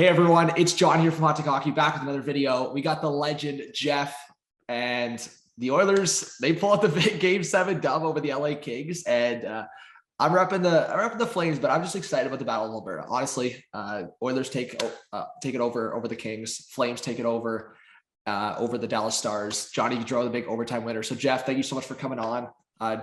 Hey everyone, it's John here from Hot Take Hockey, back with another video. We got the legend Jeff and the Oilers. They pull out the big Game 7 dub over the LA Kings, and I'm repping the Flames, but I'm just excited about the Battle of Alberta. Honestly, Oilers take it over the Kings. Flames take it over the Dallas Stars. Johnny Gaudreau, the big overtime winner. So Jeff, thank you so much for coming on.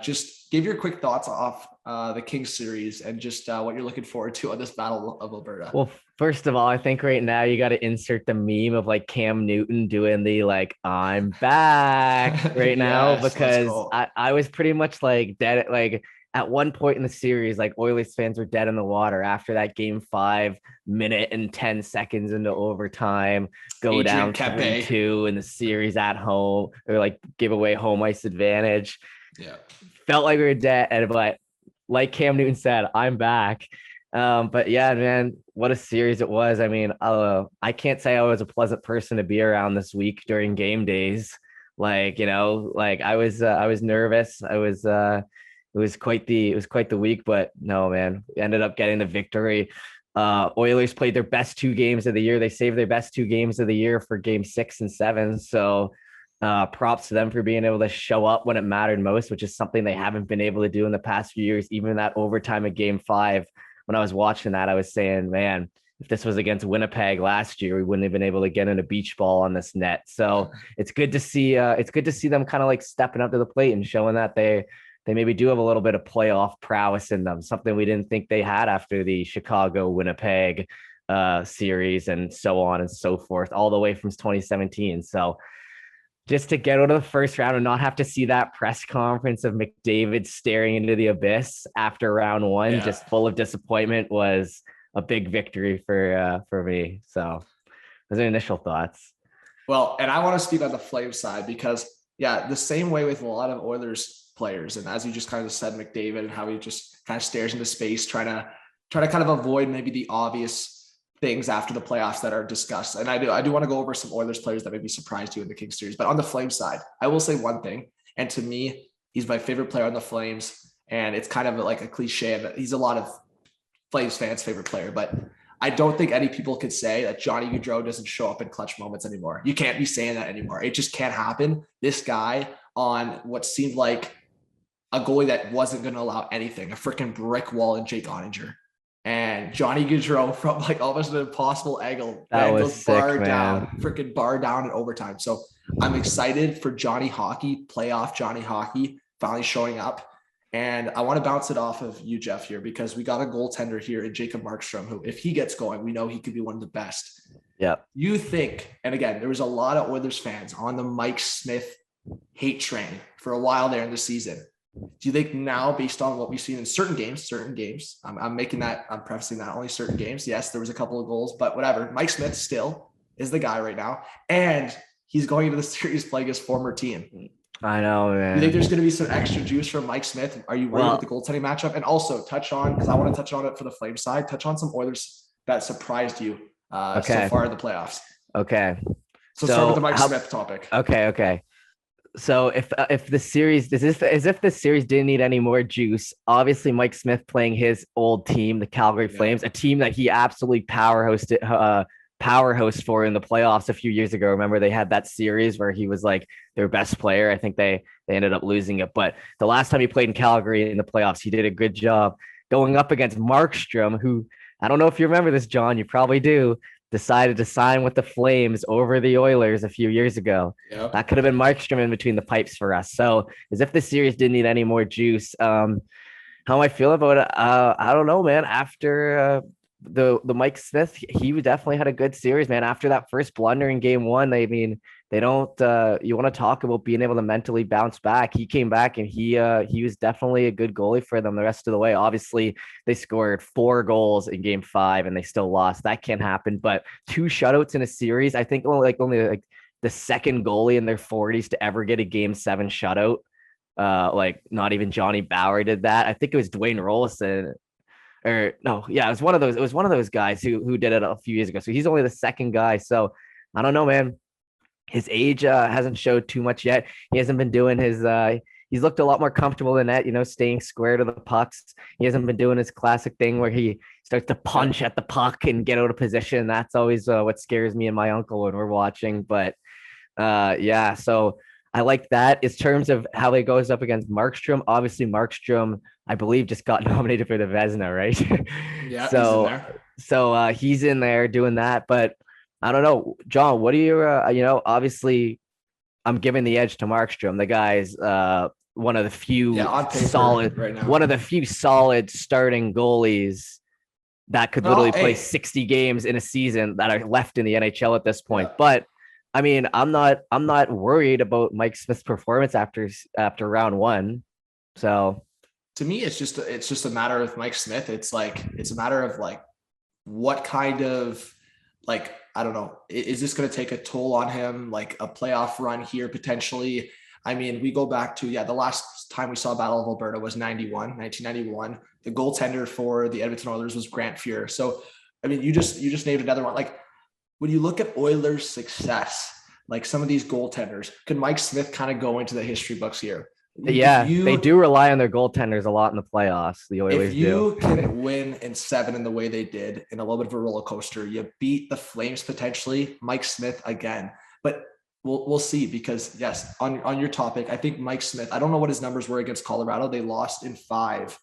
Just give your quick thoughts off the Kings series and just what you're looking forward to on this Battle of Alberta. Well, first of all, I think right now you got to insert the meme of like Cam Newton doing the I'm back right now, because I was pretty much like dead. Like at one point in the series, like Oilers fans were dead in the water after that Game 5 minute and 10 seconds into overtime, go down 3-2 in the series at home, or like give away home ice advantage. Yeah, felt like we were dead, but like Cam Newton said, I'm back. But yeah, man, what a series it was. I mean, I can't say I was a pleasant person to be around this week during game days. Like, I was nervous. It was quite the week, but no, man, we ended up getting the victory. Oilers played their best 2 games of the year. They saved their best 2 games of the year for Game 6 and 7. So props to them for being able to show up when it mattered most, which is something they haven't been able to do in the past few years. Even that overtime of Game 5, when I was watching that, I was saying, man, if this was against Winnipeg last year, we wouldn't have been able to get in a beach ball on this net. So it's good to see them kind of like stepping up to the plate and showing that they maybe do have a little bit of playoff prowess in them, something we didn't think they had after the Chicago Winnipeg series and so on and so forth, all the way from 2017. So just to get out of the first round and not have to see that press conference of McDavid staring into the abyss after round 1, just full of disappointment, was a big victory for me. So those are initial thoughts. Well, and I want to speak on the Flames side because, the same way with a lot of Oilers players, and as you just kind of said, McDavid, and how he just kind of stares into space, trying to kind of avoid maybe the obvious things after the playoffs that are discussed. And I do want to go over some Oilers players that maybe surprised you in the Kings series. But on the Flames side, I will say one thing. And to me, he's my favorite player on the Flames. And it's kind of like a cliche, and he's a lot of Flames fans' favorite player. But I don't think any people could say that Johnny Gaudreau doesn't show up in clutch moments anymore. You can't be saying that anymore. It just can't happen. This guy, on what seemed like a goalie that wasn't going to allow anything, a freaking brick wall in Jake Ottinger. And Johnny Gaudreau from like almost an impossible angle. That was sick, freaking bar down in overtime. So I'm excited for Johnny Hockey, playoff Johnny Hockey, finally showing up. And I want to bounce it off of you, Jeff, here, because we got a goaltender here in Jacob Markstrom, who, if he gets going, we know he could be one of the best. Yeah. You think, and again, there was a lot of Oilers fans on the Mike Smith hate train for a while there in the season. Do you think now, based on what we've seen in certain games, I'm prefacing that only certain games. Yes, there was a couple of goals, but whatever. Mike Smith still is the guy right now. And he's going into the series playing his former team. I know, man. You think there's going to be some extra juice from Mike Smith? Are you worried with the goaltending matchup? And also touch on, because I want to touch on it for the Flames side, touch on some Oilers that surprised you so far in the playoffs. Okay. So start with the Mike Smith topic. Okay. So if the series as if the series didn't need any more juice, obviously Mike Smith playing his old team, the Calgary Flames, a team that he absolutely power host for in the playoffs a few years ago. Remember, they had that series where he was like their best player. I think they ended up losing it, but the last time he played in Calgary in the playoffs, he did a good job going up against Markstrom, who, I don't know if you remember this, John, you probably do, decided to sign with the Flames over the Oilers a few years ago. Yep. That could have been Markstrom in between the pipes for us. So as if the series didn't need any more juice. How I feel about it, I don't know, man. After the Mike Smith, he definitely had a good series, man. After that first blunder in Game 1, they don't you want to talk about being able to mentally bounce back. He came back and he was definitely a good goalie for them the rest of the way. Obviously, they scored 4 goals in Game 5 and they still lost. That can't happen. But 2 shutouts in a series, I think only the second goalie in their 40s to ever get a Game 7 shutout. Not even Johnny Bower did that. I think it was Dwayne Rollison. It was one of those. It was one of those guys who did it a few years ago. So he's only the second guy. So I don't know, man. His age hasn't showed too much yet. He hasn't been doing his he's looked a lot more comfortable in that, staying square to the pucks. He hasn't been doing his classic thing where he starts to punch at the puck and get out of position. That's always what scares me and my uncle when we're watching. But yeah, so I like that. In terms of how he goes up against Markstrom, obviously Markstrom, I believe, just got nominated for the Vezina, right? Yeah, so, he's in there. So he's in there doing that. But I don't know, John, what are your, obviously I'm giving the edge to Markstrom. The guy's one of the few solid, right now. one of the few solid starting goalies that could literally play 60 games in a season that are left in the NHL at this point. Yeah. But I mean, I'm not worried about Mike Smith's performance after round one. So to me, it's just a matter of Mike Smith. It's a matter of like, what kind of, like, I don't know, is this going to take a toll on him? Like a playoff run here potentially. I mean, we go back to, the last time we saw Battle of Alberta was 1991. The goaltender for the Edmonton Oilers was Grant Fuhr. So, I mean, you just named another one. Like, when you look at Oilers' success, like some of these goaltenders, could Mike Smith kind of go into the history books here? Yeah, they do rely on their goaltenders a lot in the playoffs. The Oilers if you can win in 7 in the way they did, in a little bit of a roller coaster, you beat the Flames potentially, Mike Smith again. But we'll see, because yes, on your topic, I think Mike Smith, I don't know what his numbers were against Colorado. They lost in 5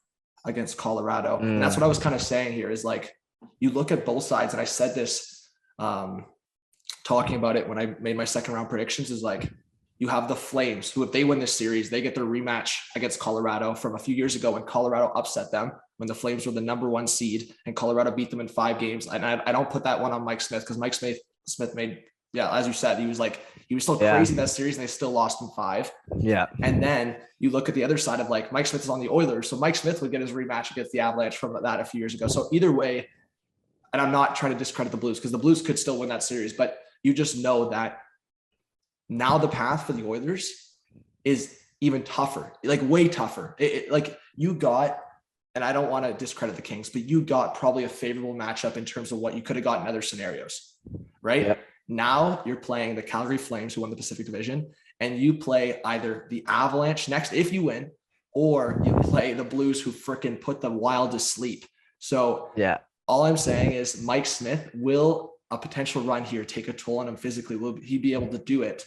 against Colorado. And that's what I was kind of saying here is like, you look at both sides, and I said this talking about it when I made my second round predictions, is like, you have the Flames, who, if they win this series, they get their rematch against Colorado from a few years ago when Colorado upset them, when the Flames were the number 1 seed and Colorado beat them in 5 games. And I don't put that one on Mike Smith, because Mike Smith made, as you said, he was still crazy in that series, and they still lost in 5. Yeah. And then you look at the other side of, like, Mike Smith is on the Oilers. So Mike Smith would get his rematch against the Avalanche from that a few years ago. So either way, and I'm not trying to discredit the Blues, because the Blues could still win that series, but you just know that now the path for the Oilers is even tougher, like way tougher. Like you got, and I don't want to discredit the Kings, but you got probably a favorable matchup in terms of what you could have got in other scenarios, right? Yep. Now you're playing the Calgary Flames, who won the Pacific Division, and you play either the Avalanche next, if you win, or you play the Blues, who freaking put the Wild to sleep. So yeah, all I'm saying is Mike Smith, will a potential run here take a toll on him physically? Will he be able to do it?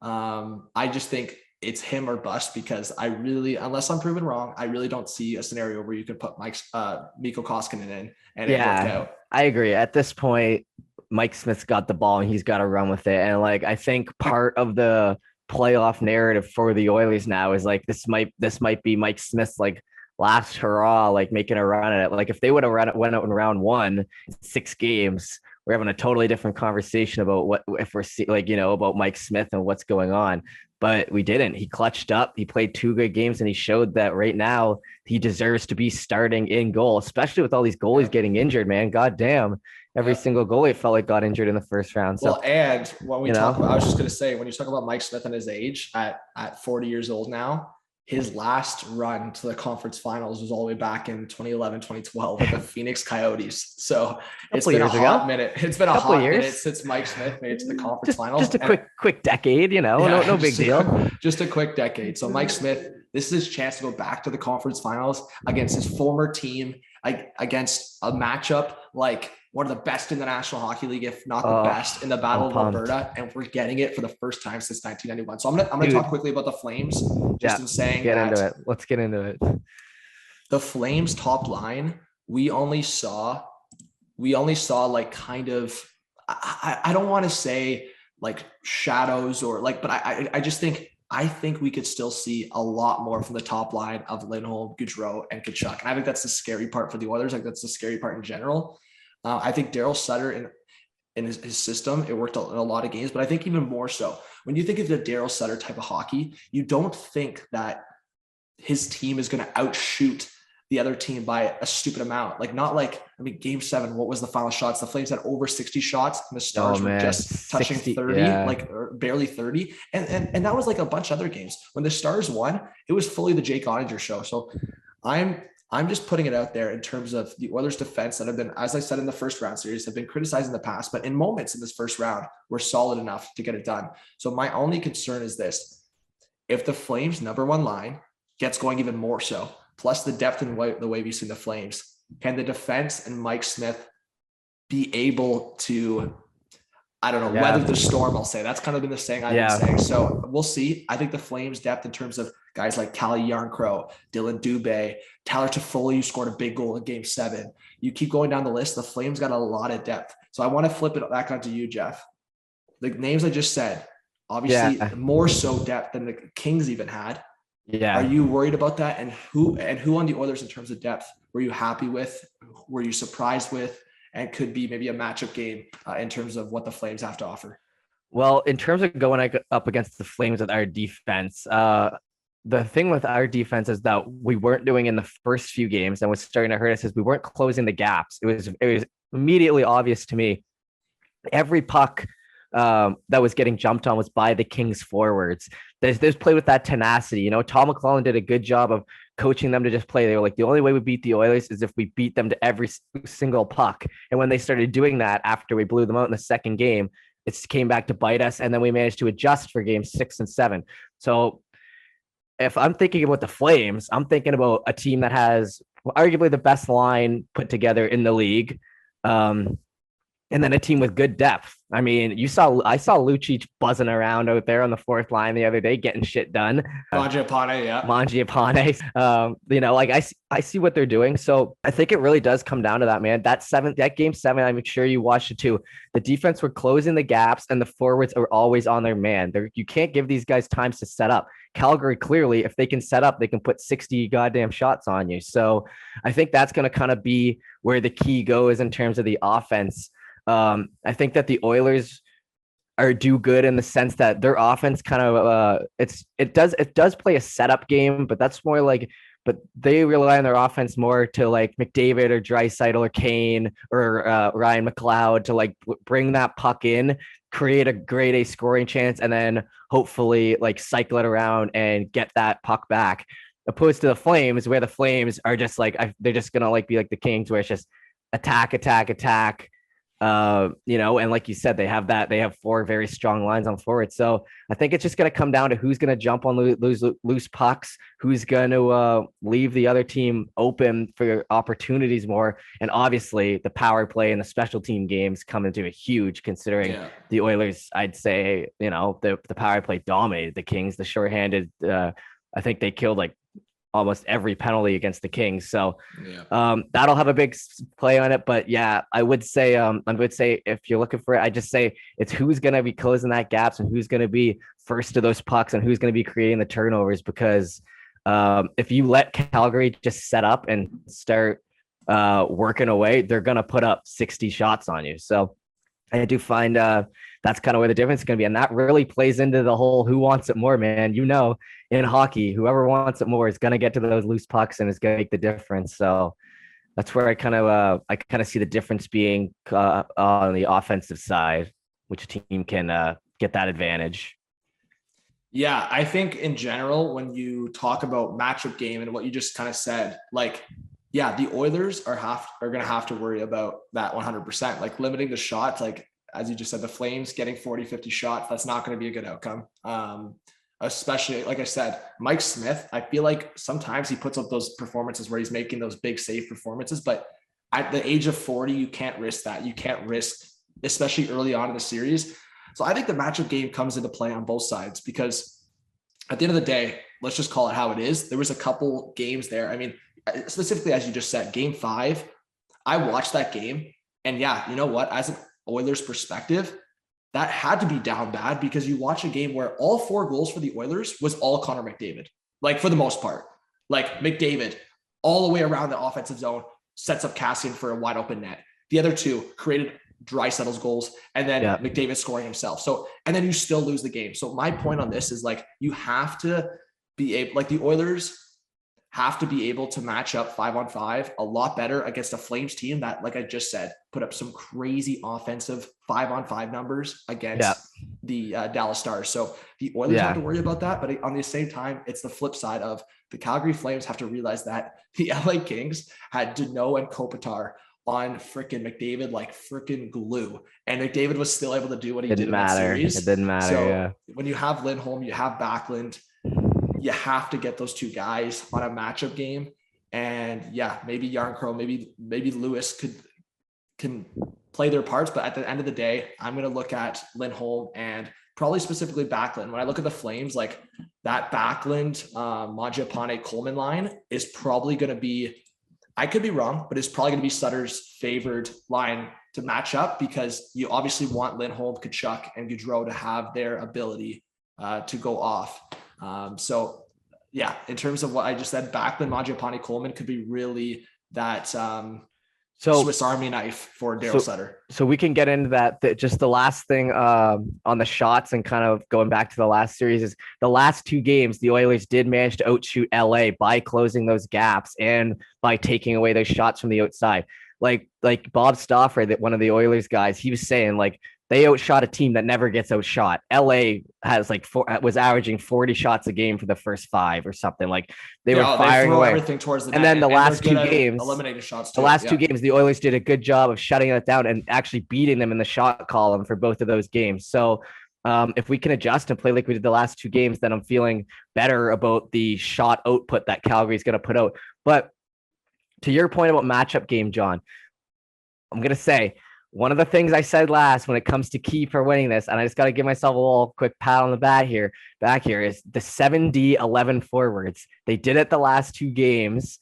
I just think it's him or bust, because I really, unless I'm proven wrong, I really don't see a scenario where you could put Mikko Koskinen in and it worked out. I agree. At this point, Mike Smith's got the ball and he's got to run with it. And like, I think part of the playoff narrative for the Oilers now is like, this might be Mike Smith's like last hurrah, like making a run at it. Like if they would have went out in round 1, 6 games, we're having a totally different conversation about what, if we're like, about Mike Smith and what's going on, but we didn't. He clutched up. He played 2 good games, and he showed that right now he deserves to be starting in goal, especially with all these goalies getting injured, man. God damn. Every single goalie felt like got injured in the first round. So, well, and when we talk about, I was just going to say, when you talk about Mike Smith and his age at 40 years old now, his last run to the conference finals was all the way back in 2011, 2012 with the Phoenix Coyotes. So it's been a hot minute. It's been a hot minute since Mike Smith made it to the conference finals. Just a quick decade, no big deal. Just a quick decade. So Mike Smith, this is his chance to go back to the conference finals against his former team, against a matchup like one of the best in the National Hockey League, if not the best, in the Battle of Alberta, and we're getting it for the first time since 1991. So I'm gonna talk quickly about the Flames, just in saying Let's get into it. The Flames top line, we only saw like kind of, I don't want to say like shadows or like, but I just think we could still see a lot more from the top line of Lindholm, Gaudreau, and Tkachuk. And I think that's the scary part for the Oilers. Like that's the scary part in general. I think Daryl Sutter in his system, it worked in a lot of games, but I think even more so when you think of the Daryl Sutter type of hockey, you don't think that his team is going to outshoot the other team by a stupid amount. Like not like, I mean, game 7, what was the final shots? The Flames had over 60 shots and the Stars were just touching 30, like or barely 30. And that was like a bunch of other games. When the Stars won, it was fully the Jake Ottinger show. So I'm just putting it out there in terms of the Oilers defense that have been, as I said in the first round series, have been criticized in the past, but in moments in this first round were solid enough to get it done. So my only concern is this: if the Flames' number one line gets going even more so, plus the depth and the way we've seen the Flames, can the defense and Mike Smith be able to, I don't know, weather the storm, I'll say. That's kind of been the saying I've been saying. So we'll see. I think the Flames' depth in terms of guys like Calle Jarnkrok, Dylan Dubé, Tyler Toffoli, who scored a big goal in Game 7. You keep going down the list, the Flames got a lot of depth. So I want to flip it back onto you, Jeff. The names I just said, obviously more so depth than the Kings even had. Yeah. Are you worried about that? And who on the Oilers in terms of depth were you happy with? Were you surprised with? And could be maybe a matchup game in terms of what the Flames have to offer? Well, in terms of going up against the Flames with our defense, the thing with our defense is that we weren't doing in the first few games and was starting to hurt us is we weren't closing the gaps. It was immediately obvious to me. Every puck that was getting jumped on was by the Kings forwards. There's play with that tenacity. You know, Tom McClellan did a good job of coaching them to just play. They were like, the only way we beat the Oilers is if we beat them to every single puck. And when they started doing that after we blew them out in the second game, it came back to bite us. And then we managed to adjust for games 6 and 7. So if I'm thinking about the Flames, I'm thinking about a team that has arguably the best line put together in the league. And then a team with good depth. I mean, I saw Lucic buzzing around out there on the fourth line the other day, getting shit done. Mangiapane. You know, like I see what they're doing. So I think it really does come down to that, man. That Game 7, I'm sure you watched it too. The defense were closing the gaps and the forwards are always on their man. You can't give these guys times to set up. Calgary, clearly, if they can set up, they can put 60 goddamn shots on you. So I think that's going to kind of be where the key goes in terms of the offense. I think that the Oilers do good in the sense that their offense kind of it does play a setup game, but that's more like, but they rely on their offense more to like McDavid or Draisaitl or Kane or Ryan McLeod to like bring that puck in, create a grade A scoring chance, and then hopefully like cycle it around and get that puck back. Opposed to the Flames, where the Flames are just like they're just gonna like be like the Kings, where it's just attack. You know, and like you said, they have 4 very strong lines on forward. So I think it's just going to come down to who's going to jump on loose pucks, who's going to leave the other team open for opportunities more. And obviously the power play and the special team games come into a huge, considering the Oilers, I'd say, you know, the power play dominated the Kings. The shorthanded, I think they killed like almost every penalty against the Kings. So that'll have a big play on it. But yeah, I would say if you're looking for it, I just say it's who's going to be closing that gaps and who's going to be first to those pucks and who's going to be creating the turnovers. Because if you let Calgary just set up and start working away, they're going to put up 60 shots on you. So I do find that's kind of where the difference is going to be. And that really plays into the whole who wants it more, man. You know, in hockey, whoever wants it more is going to get to those loose pucks and is going to make the difference. So that's where I kind of see the difference being on the offensive side, which team can get that advantage. Yeah, I think in general, when you talk about matchup game and what you just kind of said, like, yeah, the Oilers are going to have to worry about that 100%, like limiting the shots. Like, as you just said, the Flames getting 40, 50 shots, that's not going to be a good outcome. Especially, like I said, Mike Smith, I feel like sometimes he puts up those performances where he's making those big save performances, but at the age of 40, you can't risk that. You can't risk, especially early on in the series. So I think the matchup game comes into play on both sides, because at the end of the day, let's just call it how it is. There was a couple games there. I mean, specifically, as you just said, Game 5, I watched that game, and yeah, you know what? As an Oilers perspective, that had to be down bad, because you watch a game where all 4 goals for the Oilers was all Connor McDavid, like for the most part. Like McDavid all the way around the offensive zone sets up Cassian for a wide open net. The other 2 created Draisaitl's goals, and then McDavid scoring himself. So, and then you still lose the game. So my point on this is, like, you have to be able, like, the Oilers have to be able to match up 5-on-5 a lot better against a Flames team that, like I just said, put up some crazy offensive 5-on-5 numbers against the Dallas Stars. So the Oilers have to worry about that. But on the same time, it's the flip side of the Calgary Flames have to realize that the LA Kings had Danault and Kopitar on freaking McDavid like freaking glue, and McDavid was still able to do what he did in that series. It didn't matter. So when you have Lindholm, you have Backlund, you have to get those two guys on a matchup game. And yeah, maybe Yarncrow, maybe Lewis can play their parts, but at the end of the day, I'm going to look at Lindholm and probably specifically Backlund. When I look at the Flames, like that Backlund, Mangiapane, Coleman line is probably going to be, I could be wrong, but it's probably going to be Sutter's favored line to match up, because you obviously want Lindholm, Tkachuk, and Gaudreau to have their ability to go off. So yeah, in terms of what I just said, Backlund, Mangiapane, Coleman could be really that Swiss Army knife for Daryl Sutter. So we can get into that. Just the last thing on the shots, and kind of going back to the last series, is the last two games, the Oilers did manage to outshoot LA by closing those gaps and by taking away those shots from the outside. Like Bob Stauffer, that one of the Oilers guys, he was saying like they outshot a team that never gets outshot. LA has was averaging 40 shots a game for the first 5 or something. Like they were firing away everything towards the net. And then the last two games, eliminating shots too. The last two games, the Oilers did a good job of shutting it down and actually beating them in the shot column for both of those games. So if we can adjust and play like we did the last two games, then I'm feeling better about the shot output that Calgary is going to put out. But to your point about matchup game, John, I'm going to say one of the things I said last when it comes to key for winning this, and I just got to give myself a little quick pat on the back here, is the 7D 11 forwards. They did it the last two games,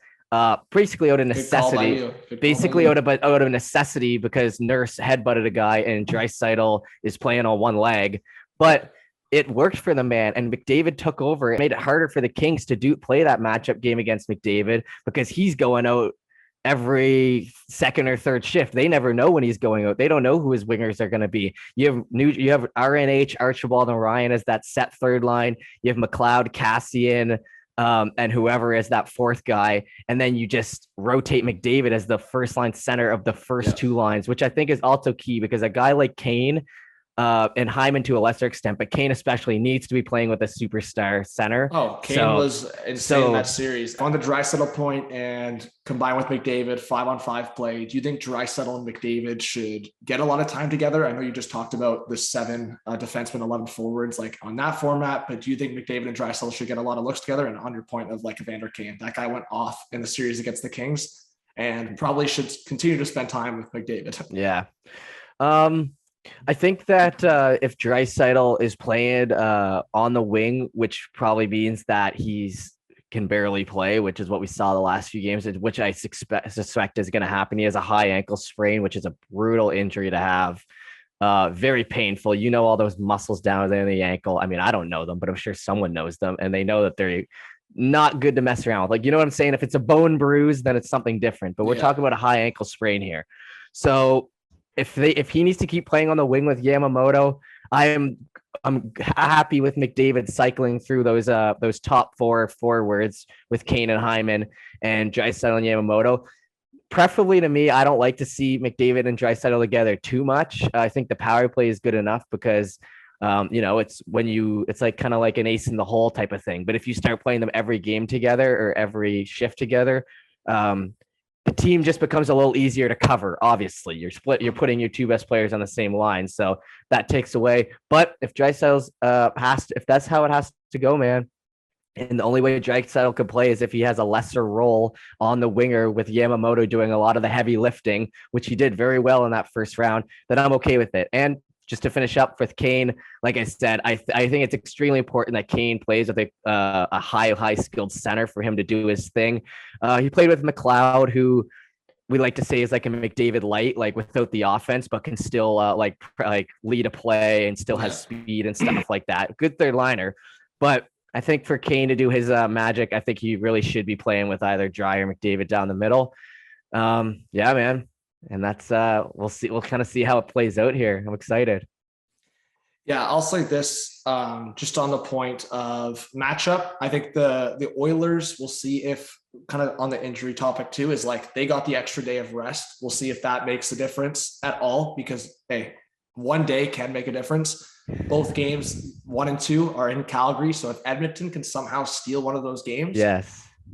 basically out of necessity. Basically out of necessity, because Nurse headbutted a guy and Draisaitl is playing on one leg. But it worked for the man, and McDavid took over. It made it harder for the Kings to play that matchup game against McDavid, because he's going out every second or third shift. They never know when he's going out. They don't know who his wingers are going to be. You have RNH, Archibald, and Ryan as that set third line. You have McLeod, Cassian, and whoever is that fourth guy. And then you just rotate McDavid as the first line center of the first two lines, which I think is also key, because a guy like Kane and Hyman to a lesser extent, but Kane especially, needs to be playing with a superstar center. Oh, Kane was insane in that series. On the Draisaitl point, and combined with McDavid, 5-on-5 play, do you think Draisaitl and McDavid should get a lot of time together? I know you just talked about the 7 defensemen, 11 forwards, like on that format, but do you think McDavid and Draisaitl should get a lot of looks together? And on your point of like Evander Kane, that guy went off in the series against the Kings, and probably should continue to spend time with McDavid. Yeah. I think that if Draisaitl is playing on the wing, which probably means that he's can barely play, which is what we saw the last few games, which I suspect is going to happen. He has a high ankle sprain, which is a brutal injury to have. Very painful. You know, all those muscles down there in the ankle. I mean, I don't know them, but I'm sure someone knows them, and they know that they're not good to mess around with. Like, you know what I'm saying? If it's a bone bruise, then it's something different, but we're talking about a high ankle sprain here. So if he needs to keep playing on the wing with Yamamoto, I'm happy with McDavid cycling through those top 4 forwards with Kane and Hyman and Draisaitl and Yamamoto. Preferably to me, I don't like to see McDavid and Draisaitl together too much. I think the power play is good enough, because it's like kind of like an ace in the hole type of thing. But if you start playing them every game together or every shift together, the team just becomes a little easier to cover. Obviously, you're putting your 2 best players on the same line, so that takes away. But if Draisaitl's if that's how it has to go, man, and the only way Draisaitl could play is if he has a lesser role on the winger with Yamamoto doing a lot of the heavy lifting, which he did very well in that first round, then I'm okay with it. And just to finish up with Kane, like I said, I think it's extremely important that Kane plays with a high skilled center for him to do his thing. He played with McLeod, who we like to say is like a McDavid light, like without the offense, but can still like lead a play and still has speed and stuff like that. Good third liner. But I think for Kane to do his magic, I think he really should be playing with either Dry or McDavid down the middle. Yeah, man. And that's we'll kind of see how it plays out here. I'm excited. Yeah, I'll say this just on the point of matchup. I think the Oilers, will see if, kind of on the injury topic too, is like they got the extra day of rest. We'll see if that makes a difference at all, because hey, one day can make a difference. Both games 1 and 2 are in Calgary, so if Edmonton can somehow steal one of those games,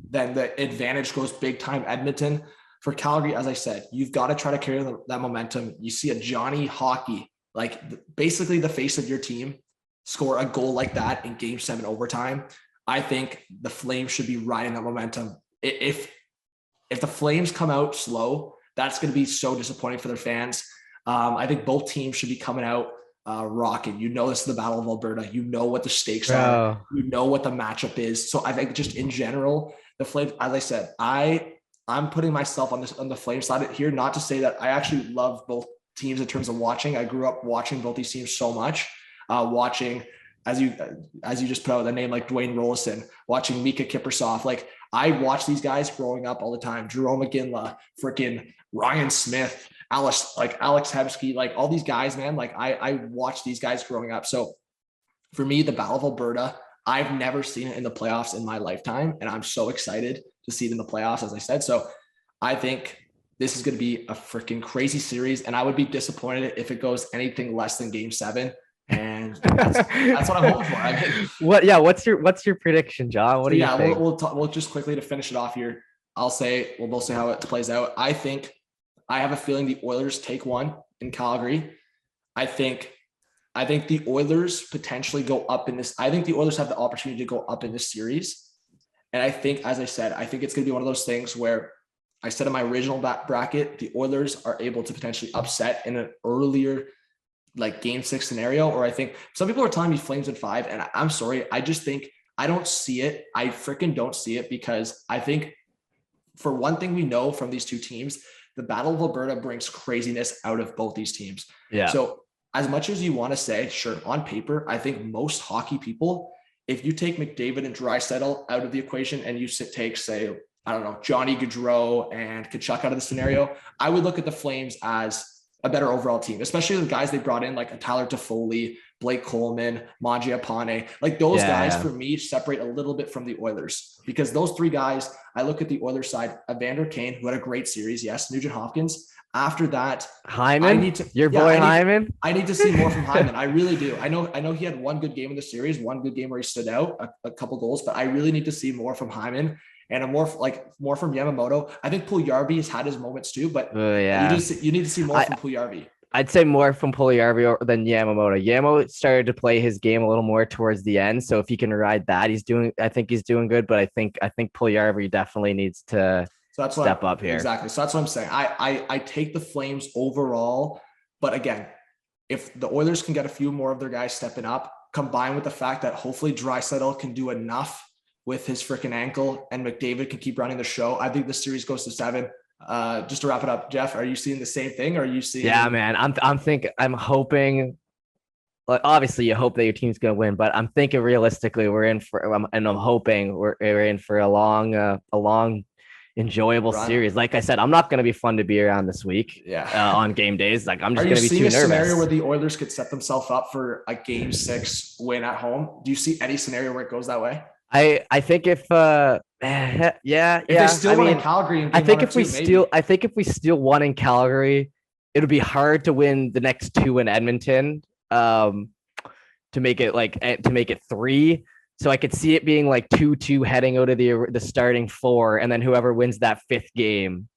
then the advantage goes big time Edmonton. For Calgary, as I said, you've got to try to carry that momentum. You see a Johnny Hockey, like basically the face of your team, score a goal like that in Game 7 overtime. I think the Flames should be riding that momentum. If the Flames come out slow, that's going to be so disappointing for their fans. I think both teams should be coming out rocking. This is the Battle of Alberta. You know what the stakes are. You know what the matchup is. So I think just in general, the Flames, as I said, I'm putting myself on the Flames side here, not to say that I actually love both teams in terms of watching. I grew up watching both these teams so much, watching as you just put out the name like Dwayne Rollison, watching Mika Kiprusoff. Like I watched these guys growing up all the time. Jerome McGinley, freaking Ryan Smith, Alex Hebsky, like all these guys, man. Like I watched these guys growing up. So for me, the Battle of Alberta, I've never seen it in the playoffs in my lifetime. And I'm so excited to see it in the playoffs, as I said. So I think this is going to be a freaking crazy series. And I would be disappointed if it goes anything less than Game 7. And that's what I'm hoping for. I mean, what's your prediction, John? What do you think? We'll just quickly to finish it off here. We'll both say how it plays out. I have a feeling the Oilers take one in Calgary. I think the Oilers potentially go up in this. I think the Oilers have the opportunity to go up in this series. And I think, as I said, I think it's going to be one of those things where I said in my original bracket, the Oilers are able to potentially upset in an earlier like Game 6 scenario. Or I think some people are telling me Flames in 5. And I'm sorry. I just think I don't see it. I freaking don't see it, because I think for one thing we know from these two teams, the Battle of Alberta brings craziness out of both these teams. Yeah. So as much as you want to say, sure, on paper, I think most hockey people, if you take McDavid and Draisaitl out of the equation and you take, say, I don't know, Johnny Gaudreau and Tkachuk out of the scenario, I would look at the Flames as a better overall team, especially the guys they brought in, like a Tyler Toffoli, Blake Coleman, Mangiapane. Like those guys for me separate a little bit from the Oilers, because those three guys, I look at the Oilers side, Evander Kane, who had a great series. Yes. Nugent Hopkins. After that, Hyman, Hyman. I need to see more from Hyman. I really do. I know he had one good game in the series, one good game where he stood out, a couple goals, but I really need to see more from Hyman and more from Yamamoto. I think Puljujarvi has had his moments too, but you need to see more from Puljujarvi. I'd say more from Puljujarvi than Yamamoto. Yamamoto started to play his game a little more towards the end, so if he can ride that, I think he's doing good. But I think Puljujarvi definitely needs to step up here. Exactly. So that's what I'm saying. I take the Flames overall, but again, if the Oilers can get a few more of their guys stepping up, combined with the fact that hopefully Draisaitl can do enough with his freaking ankle and McDavid can keep running the show, I think the series goes to 7. Just to wrap it up, Jeff, are you seeing the same thing? Or are you seeing? Yeah, man. I'm hoping. Like, obviously, you hope that your team's gonna win, but I'm thinking realistically, I'm hoping we're in for a long, enjoyable series. Like I said, I'm not gonna be fun to be around this week. Yeah. On game days, like I'm just gonna be too nervous. Are you seeing a scenario where the Oilers could set themselves up for a Game 6 win at home? Do you see any scenario where it goes that way? I think if they still won in Calgary, I think if we steal one in Calgary, it'll be hard to win the next 2 in Edmonton. To make it 3. So I could see it being like 2-2 heading out of the starting 4, and then whoever wins that 5th game,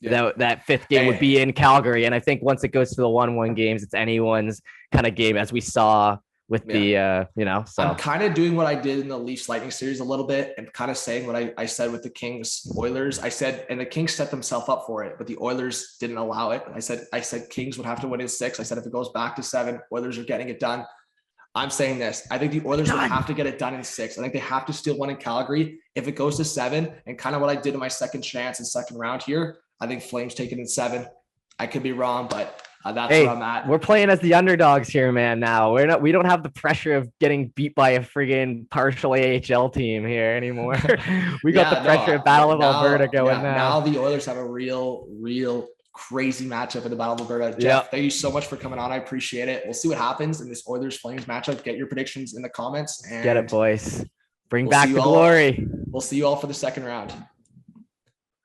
that 5th game would be in Calgary. And I think once it goes to the 1-1 games, it's anyone's kind of game, as we saw with so I'm kind of doing what I did in the Leafs Lightning series a little bit, and kind of saying what I said with the Kings Oilers. I said, and the Kings set themselves up for it, but the Oilers didn't allow it. I said Kings would have to win in 6. I said if it goes back to 7, Oilers are getting it done. I'm saying this. I think the Oilers would have to get it done in 6. I think they have to steal one in Calgary. If it goes to 7, and kind of what I did in my second chance and second round here, I think Flames take it in 7. I could be wrong, but that's where I'm at. We're playing as the underdogs here, man. Now we don't have the pressure of getting beat by a friggin' partial AHL team here anymore. We got the pressure of Battle of Alberta going now. Now the Oilers have a real crazy matchup in the Battle of Alberta. Jeff, thank you so much for coming on. I appreciate it. We'll see what happens in this Oilers Flames matchup. Get your predictions in the comments. And get it, boys. Bring back the glory. We'll see you all for the second round.